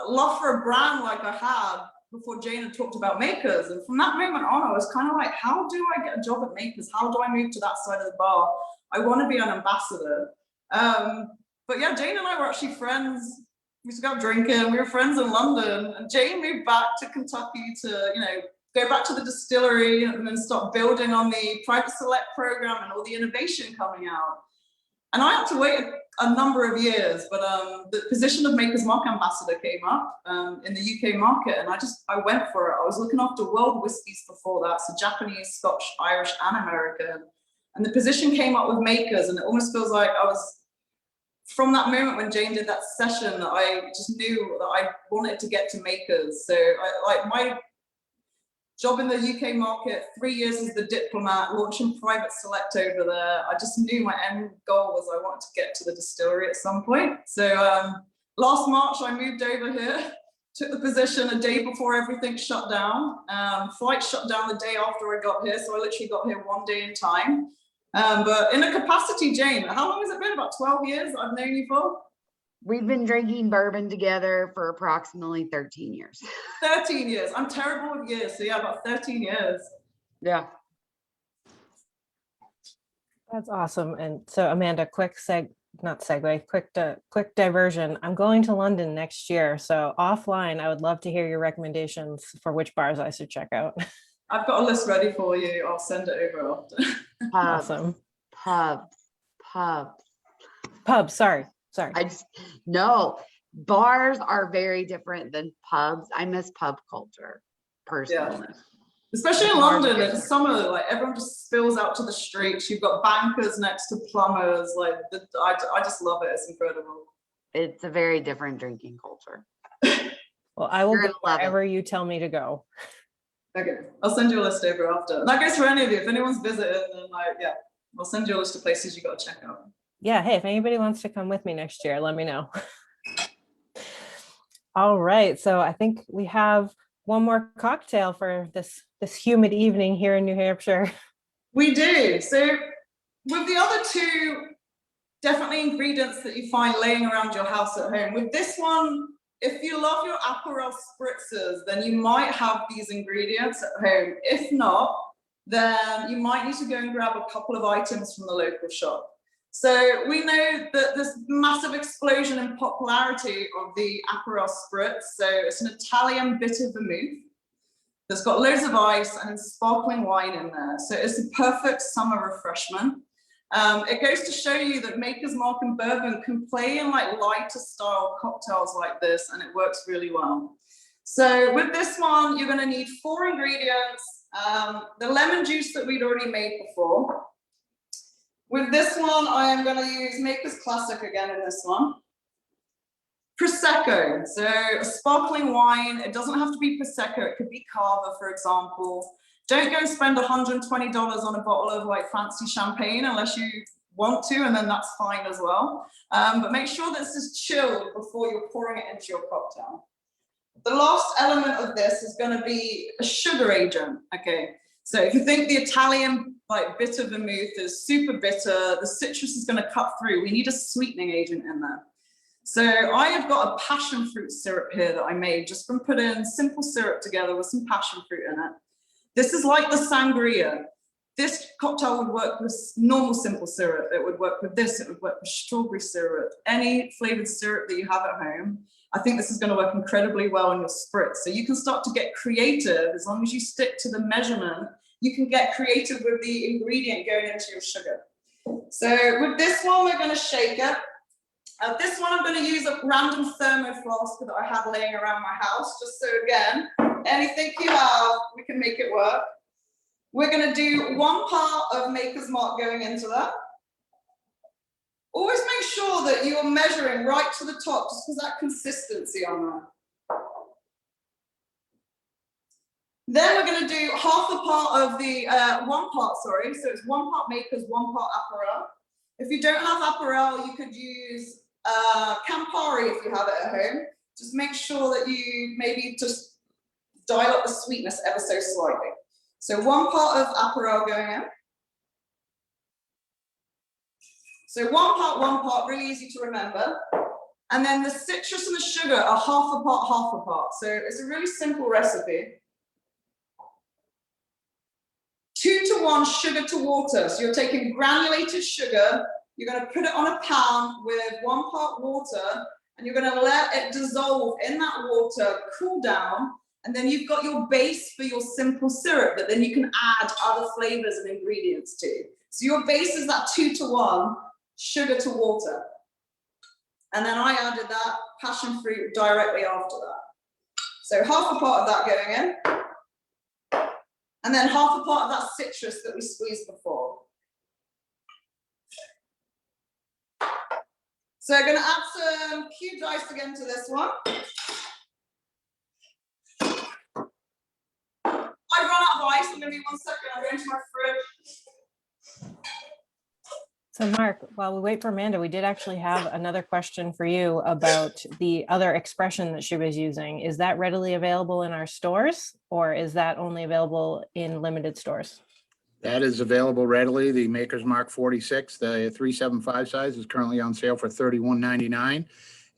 love for a brand like I had before Jane had talked about Makers. And from that moment on, I was kind of like, how do I get a job at Makers? How do I move to that side of the bar? I want to be an ambassador. But yeah, Jane and I were actually friends. We used to go out drinking. We were friends in London. And Jane moved back to Kentucky to, go back to the distillery and then start building on the private select program and all the innovation coming out. And I had to wait a number of years, but the position of Maker's Mark ambassador came up in the UK market, and I went for it. I was looking after world whiskies before that, so Japanese, Scotch, Irish, and American. And the position came up with Makers, and it almost feels like I was, from that moment when Jane did that session, that I just knew that I wanted to get to Makers. So my job in the UK market, 3 years as the diplomat, launching private select over there. I just knew my end goal was I wanted to get to the distillery at some point. So last March, I moved over here, took the position a day before everything shut down. Flight shut down the day after I got here, so I literally got here one day in time. But in a capacity, Jane, how long has it been? About 12 years I've known you for? We've been drinking bourbon together for approximately 13 years. 13 years. I'm terrible with years, so yeah, about 13 years. Yeah. That's awesome. And so Amanda, quick diversion. I'm going to London next year. So offline, I would love to hear your recommendations for which bars I should check out. I've got a list ready for you. I'll send it over after. Awesome. Pubs. Sorry. No, bars are very different than pubs. I miss pub culture personally. Yeah. Especially in London in summer, like everyone just spills out to the streets. You've got bankers next to plumbers. Like I just love it. It's incredible. It's a very different drinking culture. Well, I will You're go gonna love it. wherever you tell me to go. Okay, I'll send you a list over after. And that goes for any of you. If anyone's visiting, then I'll send you a list of places you got to check out. Yeah, hey, if anybody wants to come with me next year, let me know. All right, so I think we have one more cocktail for this humid evening here in New Hampshire. We do. So with the other two, definitely ingredients that you find laying around your house at home. With this one, if you love your Aperol spritzers, then you might have these ingredients at home. If not, then you might need to go and grab a couple of items from the local shop. So we know that this massive explosion in popularity of the Aperol spritz. So it's an Italian bitter vermouth that's got loads of ice and sparkling wine in there. So it's a perfect summer refreshment. It goes to show you that Maker's Mark and Bourbon can play in like lighter style cocktails like this, and it works really well. So with this one, you're gonna need 4 ingredients. The lemon juice that we'd already made before. With this one, I am gonna use Maker's Classic again in this one. Prosecco, so a sparkling wine. It doesn't have to be Prosecco, it could be Cava, for example. Don't go and spend $120 on a bottle of like fancy champagne unless you want to, and then that's fine as well. But make sure that this is chilled before you're pouring it into your cocktail. The last element of this is going to be a sugar agent. Okay, so if you think the Italian like bitter vermouth is super bitter, the citrus is going to cut through. We need a sweetening agent in there. So I have got a passion fruit syrup here that I made just from putting simple syrup together with some passion fruit in it. This is like the sangria. This cocktail would work with normal simple syrup. It would work with this. It would work with strawberry syrup, any flavored syrup that you have at home. I think this is going to work incredibly well in your spritz. So you can start to get creative as long as you stick to the measurement. You can get creative with the ingredient going into your sugar. So with this one, we're going to shake it. This one, I'm going to use a random thermo flask that I have laying around my house, just so again, anything you have, we can make it work. We're going to do 1 part of Maker's Mark going into that. Always make sure that you're measuring right to the top, just because that consistency on that. Then we're going to do half a part of the, 1 part, sorry. So it's 1 part Maker's, 1 part Aperol. If you don't have Aperol, you could use Campari if you have it at home. Just make sure that you maybe just dial up the sweetness ever so slightly. So 1 part of Aperol going in. So 1 part, really easy to remember. And then the citrus and the sugar are half a part. So it's a really simple recipe. 2 to 1 sugar to water. So you're taking granulated sugar, you're going to put it on a pan with 1 part water, and you're going to let it dissolve in that water, cool down, and then you've got your base for your simple syrup that then you can add other flavors and ingredients to. So your base is that 2 to 1 sugar to water. And then I added that passion fruit directly after that. So half a part of that going in. And then half a part of that citrus that we squeezed before. So I'm going to add some cubed ice again to this one. I've run out of ice. I'm going to be 1 second. I'm going to my fridge. So Mark, while we wait for Amanda, we did actually have another question for you about the other expression that she was using. Is that readily available in our stores, or is that only available in limited stores? That is available readily. The Maker's Mark 46, the 375 size, is currently on sale for $31.99.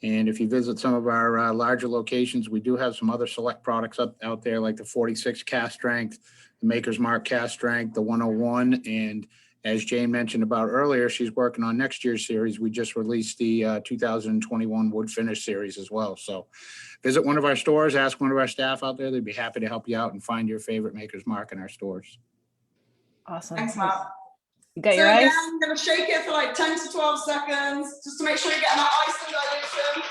And if you visit some of our larger locations, we do have some other select products out there, like the 46 cast strength, the Maker's Mark cast strength, the 101. And as Jane mentioned about earlier, she's working on next year's series. We just released the 2021 wood finish series as well. So visit one of our stores, ask one of our staff out there. They'd be happy to help you out and find your favorite Maker's Mark in our stores. Awesome. Thanks, Matt. You got So your again, ice? I'm going to shake it for like 10 to 12 seconds, just to make sure you're getting that ice and dilution.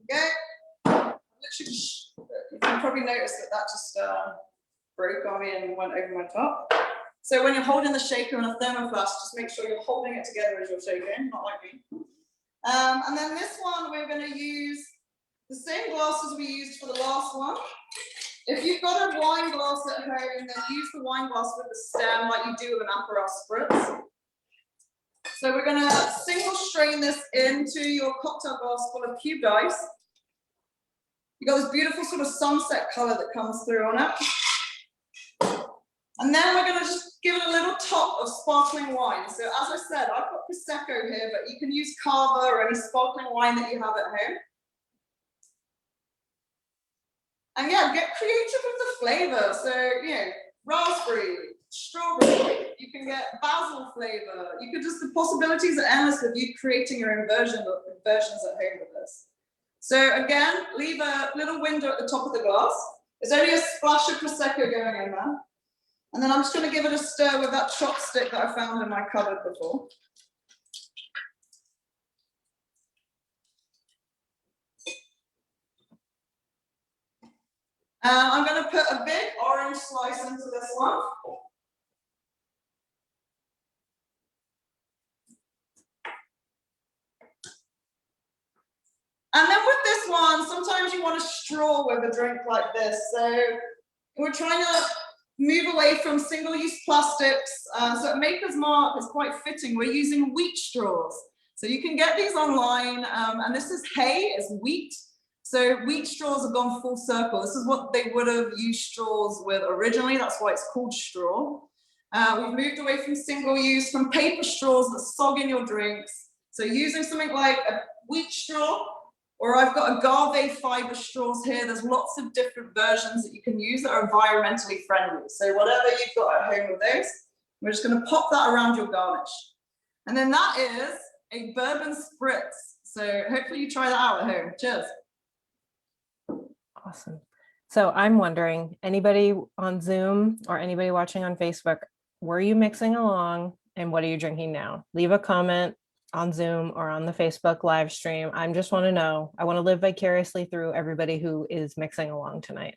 Okay. Literally, you can probably notice that just broke on me and went over my top. So when you're holding the shaker and a thermoflask, just make sure you're holding it together as you're shaking, not like me. And then this one, we're going to use the same glasses we used for the last one. If you've got a wine glass at home, then use the wine glass with the stem like you do with an Aperol spritz. So we're going to single strain this into your cocktail glass full of cubed ice. You got this beautiful sort of sunset color that comes through on it. And then we're going to just give it a little top of sparkling wine. So as I said, I've got Prosecco here, but you can use Cava or any sparkling wine that you have at home. And yeah, get creative with the flavor. So, you know, raspberry, strawberry, you can get basil flavor. You could just, the possibilities are endless with you creating your own versions at home with this. So again, leave a little window at the top of the glass. There's only a splash of Prosecco going in there. And then I'm just going to give it a stir with that chopstick that I found in my cupboard before. I'm going to put a big orange slice into this one. And then with this one, sometimes you want a straw with a drink like this. So we're trying to move away from single-use plastics. So at Maker's Mark, it's quite fitting. We're using wheat straws. So you can get these online. And this is hay, it's wheat. So wheat straws have gone full circle. This is what they would have used straws with originally. That's why it's called straw. We've moved away from single use, from paper straws that sog in your drinks. So using something like a wheat straw, or I've got agave fiber straws here. There's lots of different versions that you can use that are environmentally friendly. So whatever you've got at home with those, we're just going to pop that around your garnish. And then that is a bourbon spritz. So hopefully you try that out at home. Cheers. Awesome. So I'm wondering, anybody on Zoom or anybody watching on Facebook, were you mixing along and what are you drinking now? Leave a comment on Zoom or on the Facebook live stream. I just want to know. I want to live vicariously through everybody who is mixing along tonight.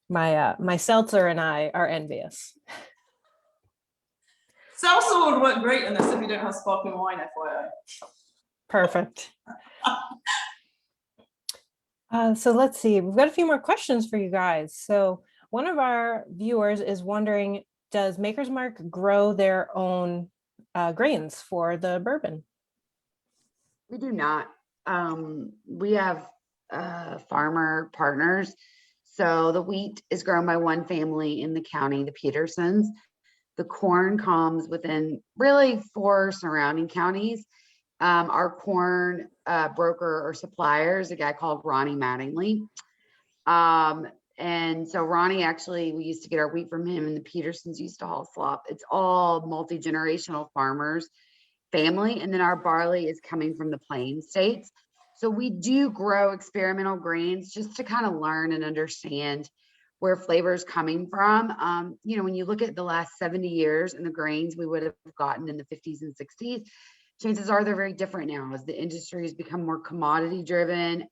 My seltzer and I are envious. Salsa would work great in this if you don't have sparkling wine, FYI. Perfect. So let's see, we've got a few more questions for you guys. So one of our viewers is wondering, does Maker's Mark grow their own grains for the bourbon? We do not. We have farmer partners. So the wheat is grown by one family in the county, the Petersons. The corn comes within really 4 surrounding counties. Our corn broker or supplier is a guy called Ronnie Mattingly. And so Ronnie, actually, we used to get our wheat from him, and the Petersons used to haul slop. It's all multi-generational farmers family. And then our barley is coming from the Plains states. So we do grow experimental grains just to kind of learn and understand where flavor is coming from. You know, when you look at the last 70 years and the grains we would have gotten in the 50s and 60s, chances are they're very different now as the industry has become more commodity driven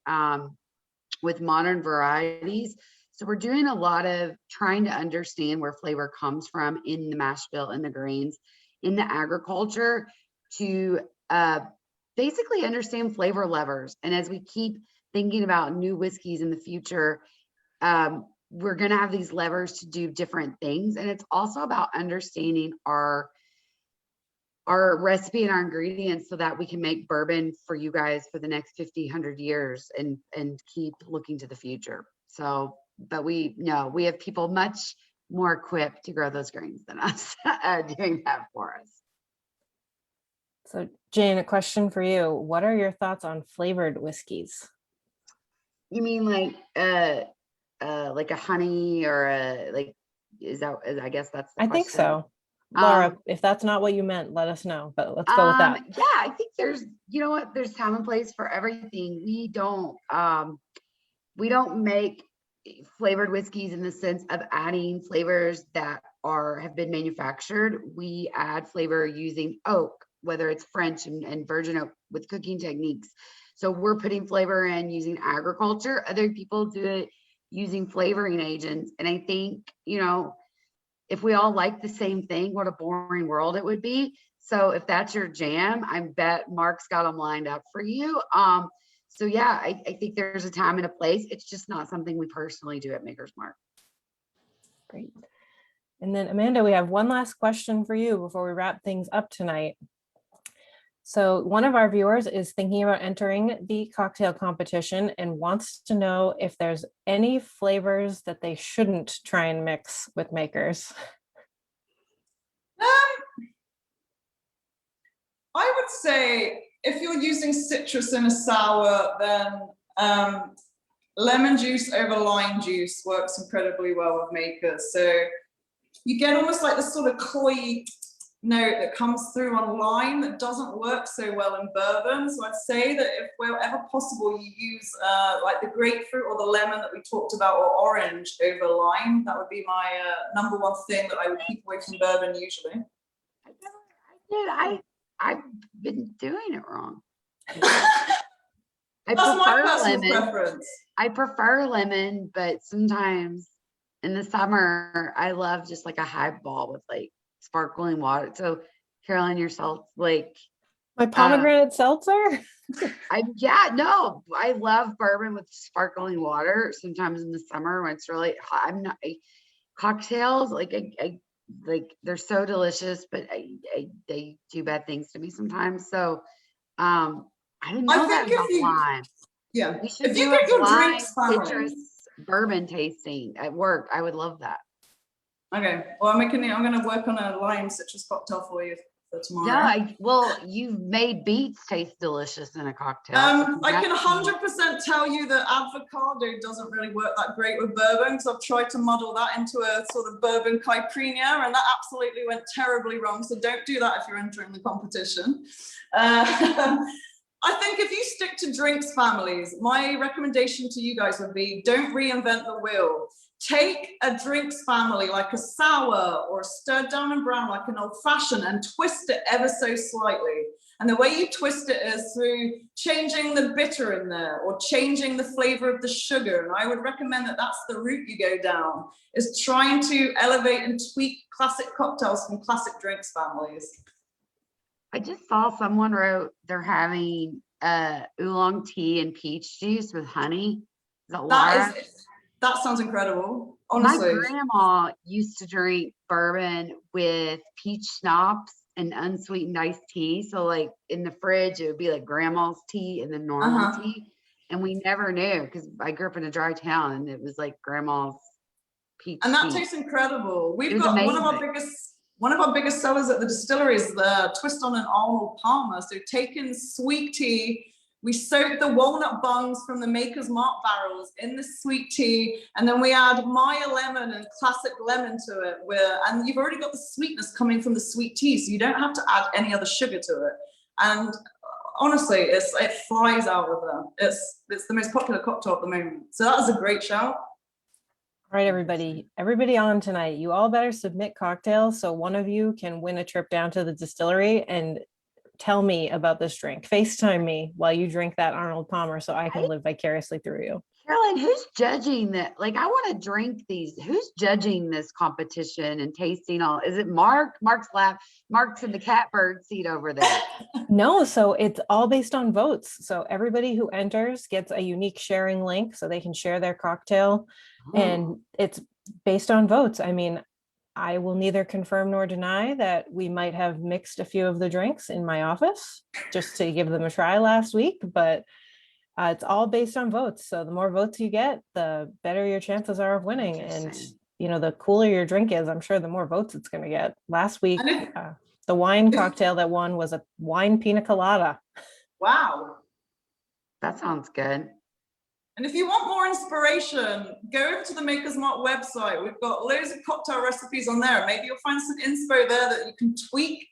with modern varieties. So we're doing a lot of trying to understand where flavor comes from in the mash bill and the grains in the agriculture to basically understand flavor levers. And as we keep thinking about new whiskeys in the future, we're going to have these levers to do different things. And it's also about understanding our recipe and our ingredients so that we can make bourbon for you guys for the next 50, 100 years and keep looking to the future. So, but we know we have people much more equipped to grow those grains than us doing that for us. So Jane, a question for you. What are your thoughts on flavored whiskeys? You mean like a honey or I guess that's the I think question. so. Laura, Um, if that's not what you meant, let us know, but let's go with that. Yeah, I think there's, you know what, there's time and place for everything. We don't make flavored whiskeys in the sense of adding flavors that have been manufactured. We add flavor using oak, whether it's French and virgin oak with cooking techniques. So we're putting flavor in using agriculture. Other people do it using flavoring agents. And I think, you know, if we all like the same thing, what a boring world it would be. So if that's your jam, I bet Mark's got them lined up for you. So yeah, I think there's a time and a place. It's just not something we personally do at Maker's Mark. Great. And then Amanda, we have one last question for you before we wrap things up tonight. So one of our viewers is thinking about entering the cocktail competition and wants to know if there's any flavors that they shouldn't try and mix with Makers. I would say if you're using citrus in a sour, then lemon juice over lime juice works incredibly well with Makers. So you get almost like this sort of cloy note that comes through on lime that doesn't work so well in bourbon. So I'd say that if wherever possible, you use like the grapefruit or the lemon that we talked about, or orange over lime. That would be my number one thing that I would keep away from bourbon usually. I've been doing it wrong. That's my personal preference. I prefer lemon, but sometimes in the summer, I love just like a highball with like sparkling water. So Carolyn, yourself, like My pomegranate seltzer? I love bourbon with sparkling water. Sometimes in the summer when it's really hot, cocktails, like they're so delicious, but they do bad things to me sometimes. So I didn't know that about lime. Yeah, We should if you do get a your blind drinks family. citrus bourbon tasting at work. I would love that. Okay, well, I'm going to work on a lime citrus cocktail for you for tomorrow. Yeah, you've made beets taste delicious in a cocktail. I can 100% tell you that avocado doesn't really work that great with bourbon, because I've tried to model that into a sort of bourbon caipirinha, and that absolutely went terribly wrong. So don't do that if you're entering the competition. I think if you stick to drinks families, my recommendation to you guys would be don't reinvent the wheel. Take a drinks family like a sour or a stirred down and brown like an old fashioned and twist it ever so slightly. And the way you twist it is through changing the bitter in there or changing the flavor of the sugar. And I would recommend that that's the route you go down, is trying to elevate and tweak classic cocktails from classic drinks families. I just saw someone wrote they're having oolong tea and peach juice with honey. Is that Laura? That sounds incredible. Honestly, my grandma used to drink bourbon with peach schnapps and unsweetened iced tea. So like in the fridge, it would be like grandma's tea and then normal tea. And we never knew because I grew up in a dry town and it was like grandma's peach and that tea. Tastes incredible. We've got amazing. one of our biggest sellers at the distillery is the twist on an Arnold Palmer. So taking sweet tea, we soak the walnut bungs from the Maker's Mark barrels in the sweet tea, and then we add Maya lemon and classic lemon to it. And you've already got the sweetness coming from the sweet tea, so you don't have to add any other sugar to it. And honestly, it flies out with them. It's the most popular cocktail at the moment. So that is a great shout. All right, everybody on tonight, you all better submit cocktails so one of you can win a trip down to the distillery and tell me about this drink. FaceTime me while you drink that Arnold Palmer so I can Right? live vicariously through you. Caroline, who's judging that? Like, I want to drink these. Who's judging this competition and tasting all? Is it Mark? Mark's in the catbird seat over there. No, so it's all based on votes. So everybody who enters gets a unique sharing link so they can share their cocktail. And it's based on votes. I mean, I will neither confirm nor deny that we might have mixed a few of the drinks in my office just to give them a try last week, but it's all based on votes. So the more votes you get, the better your chances are of winning. And, Interesting. you know, the cooler your drink is, I'm sure the more votes it's going to get. Last week, And if- the wine cocktail that won was a wine pina colada. Wow. That sounds good. And if you want more inspiration, go over to the Maker's Mark website. We've got loads of cocktail recipes on there. Maybe you'll find some inspo there that you can tweak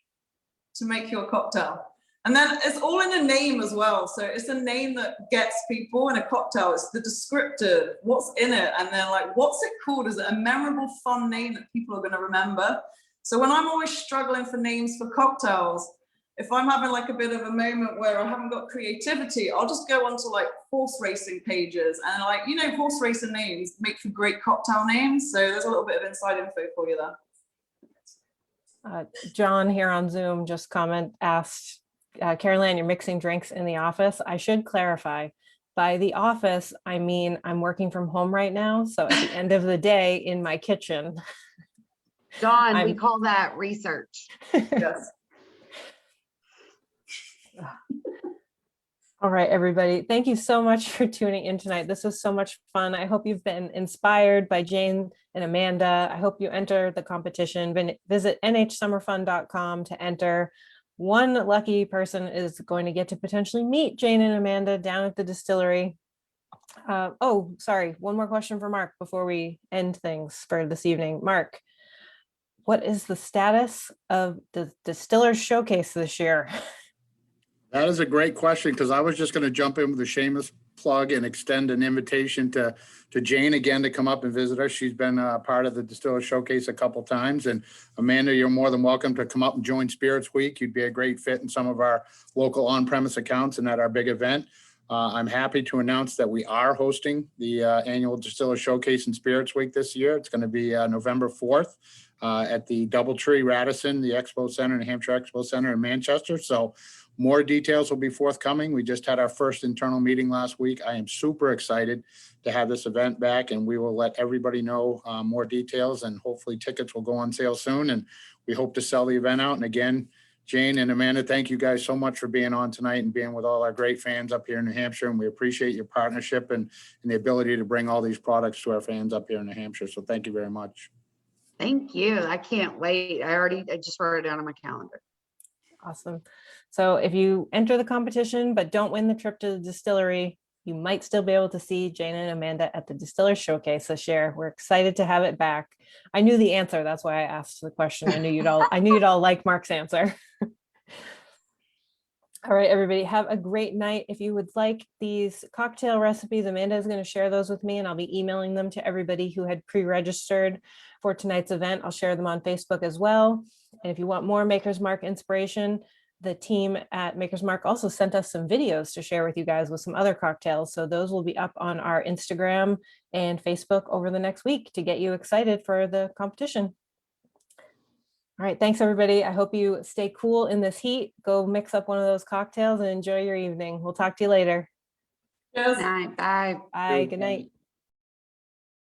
to make your cocktail. And then it's all in a name as well. So it's a name that gets people in a cocktail. It's the descriptive, what's in it, and then like, what's it called? Is it a memorable, fun name that people are going to remember? So when I'm always struggling for names for cocktails, if I'm having like a bit of a moment where I haven't got creativity, I'll just go onto like horse racing pages and like, you know, horse racing names make for great cocktail names. So there's a little bit of inside info for you there. John here on Zoom just asked, Caroline, you're mixing drinks in the office. I should clarify. By the office, I mean, I'm working from home right now. So at the end of the day in my kitchen. Dawn, we call that research. Yes. All right, everybody. Thank you so much for tuning in tonight. This was so much fun. I hope you've been inspired by Jane and Amanda. I hope you enter the competition. Visit nhsummerfun.com to enter. One lucky person is going to get to potentially meet Jane and Amanda down at the distillery. Oh, sorry. One more question for Mark before we end things for this evening. Mark, what is the status of the Distillers Showcase this year? That is a great question, because I was just going to jump in with a shameless plug and extend an invitation to Jane again to come up and visit us. She's been part of the Distiller Showcase a couple times. And Amanda, you're more than welcome to come up and join Spirits Week. You'd be a great fit in some of our local on-premise accounts and at our big event. I'm happy to announce that we are hosting the annual Distiller Showcase and Spirits Week this year. It's going to be November 4th at the Doubletree Radisson, the Expo Center, New Hampshire Expo Center in Manchester. So more details will be forthcoming. We just had our first internal meeting last week. I am super excited to have this event back, and we will let everybody know more details, and hopefully tickets will go on sale soon. And we hope to sell the event out. And again, Jane and Amanda, thank you guys so much for being on tonight and being with all our great fans up here in New Hampshire. And we appreciate your partnership and the ability to bring all these products to our fans up here in New Hampshire. So thank you very much. Thank you. I can't wait. I just wrote it down on my calendar. Awesome. So if you enter the competition but don't win the trip to the distillery, you might still be able to see Jane and Amanda at the Distillers Showcase this year. We're excited to have it back. I knew the answer. That's why I asked the question. I knew you'd all like Mark's answer. All right, everybody, have a great night. If you would like these cocktail recipes, Amanda is going to share those with me, and I'll be emailing them to everybody who had pre-registered for tonight's event. I'll share them on Facebook as well. And if you want more Maker's Mark inspiration, the team at Maker's Mark also sent us some videos to share with you guys with some other cocktails. So those will be up on our Instagram and Facebook over the next week to get you excited for the competition. All right, thanks everybody. I hope you stay cool in this heat. Go mix up one of those cocktails and enjoy your evening. We'll talk to you later. Yes. Good night. Bye. Bye, good night.